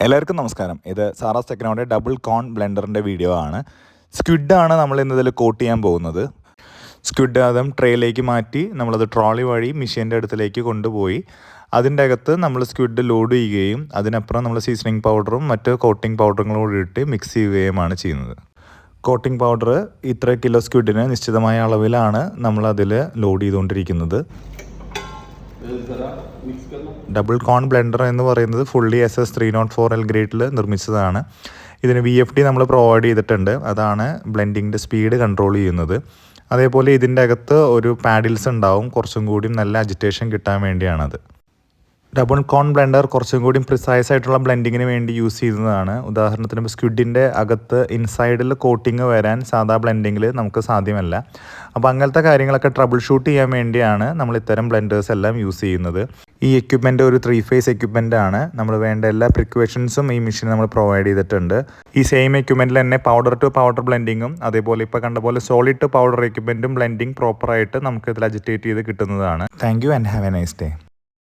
എല്ലാവർക്കും നമസ്കാരം. ഇത് സാറാസ് ടെക്നോയുടെ ഡബിൾ കോൺ ബ്ലെൻഡറിൻ്റെ വീഡിയോ ആണ്. സ്ക്വിഡാണ് നമ്മൾ ഇന്നിതിൽ കോട്ട് ചെയ്യാൻ പോകുന്നത്. സ്ക്വിഡ് ആദ്യം ട്രേയിലേക്ക് മാറ്റി നമ്മളത് ട്രോളി വഴി മെഷീൻ്റെ അടുത്തിലേക്ക് കൊണ്ടുപോയി അതിൻ്റെ അകത്ത് നമ്മൾ സ്ക്വിഡ് ലോഡ് ചെയ്യുകയും അതിനപ്പുറം നമ്മൾ സീസണിങ് പൗഡറും മറ്റ് കോട്ടിംഗ് പൗഡറുകളും കൂടി ഇട്ട് മിക്സ് ചെയ്യുകയുമാണ് ചെയ്യുന്നത്. കോട്ടിംഗ് പൗഡർ ഇത്ര കിലോ സ്ക്വിഡിന് നിശ്ചിതമായ അളവിലാണ് നമ്മളതിൽ ലോഡ് ചെയ്തുകൊണ്ടിരിക്കുന്നത്. ഡബിൾ കോൺ ബ്ലെൻഡർ എന്ന് പറയുന്നത് ഫുള്ളി SS304L ഗ്രേഡിൽ നിർമ്മിച്ചതാണ്. ഇതിന് VFD നമ്മൾ പ്രൊവൈഡ് ചെയ്തിട്ടുണ്ട്. അതാണ് ബ്ലെൻഡിങ്ങിൻ്റെ സ്പീഡ് കൺട്രോൾ ചെയ്യുന്നത്. അതേപോലെ ഇതിൻ്റെ അകത്ത് ഒരു പാഡിൽസ് ഉണ്ടാവും, കുറച്ചും കൂടി നല്ല അജിറ്റേഷൻ കിട്ടാൻ വേണ്ടിയാണത്. ഡബിൾ കോൺ ബ്ലെൻഡർ കുറച്ചും കൂടി പ്രിസൈസ് ആയിട്ടുള്ള ബ്ലെൻഡിങ്ങിന് വേണ്ടി യൂസ് ചെയ്യുന്നതാണ്. ഉദാഹരണത്തിന് സ്ക്വിഡിൻ്റെ അകത്ത് ഇൻസൈഡിൽ കോട്ടിങ് വരാൻ സാധാ ബ്ലെൻഡിങ്ങിൽ നമുക്ക് സാധ്യമല്ല. അപ്പോൾ അങ്ങനത്തെ കാര്യങ്ങളൊക്കെ ട്രബിൾ ഷൂട്ട് ചെയ്യാൻ വേണ്ടിയാണ് നമ്മൾ ഇത്തരം ബ്ലെൻഡേഴ്സ് എല്ലാം യൂസ് ചെയ്യുന്നത്. ഈ എക്യുപ്മെൻറ്റ് ഒരു 3 ഫേസ് എക്യുപ്മെൻ്റ് ആണ്. നമ്മൾ വേണ്ട എല്ലാ പ്രിക്വേഷൻസും ഈ മെഷീൻ നമ്മൾ പ്രൊവൈഡ് ചെയ്തിട്ടുണ്ട്. ഈ സെയിം എക്യുപ്മെൻറ്റിൽ തന്നെ പൗഡർ ടു പൗഡർ ബ്ലെൻഡിങ്ങും അതേപോലെ ഇപ്പോൾ കണ്ട പോലെ സോളിഡ് ടു പൗഡർ എക്യുപ്മെൻറ്റും ബ്ലെൻഡിങ് പ്രോപ്പറായിട്ട് നമുക്ക് ഇതിൽ അജിറ്റേറ്റ് ചെയ്ത് കിട്ടുന്നതാണ്. Thank you and have A nice day.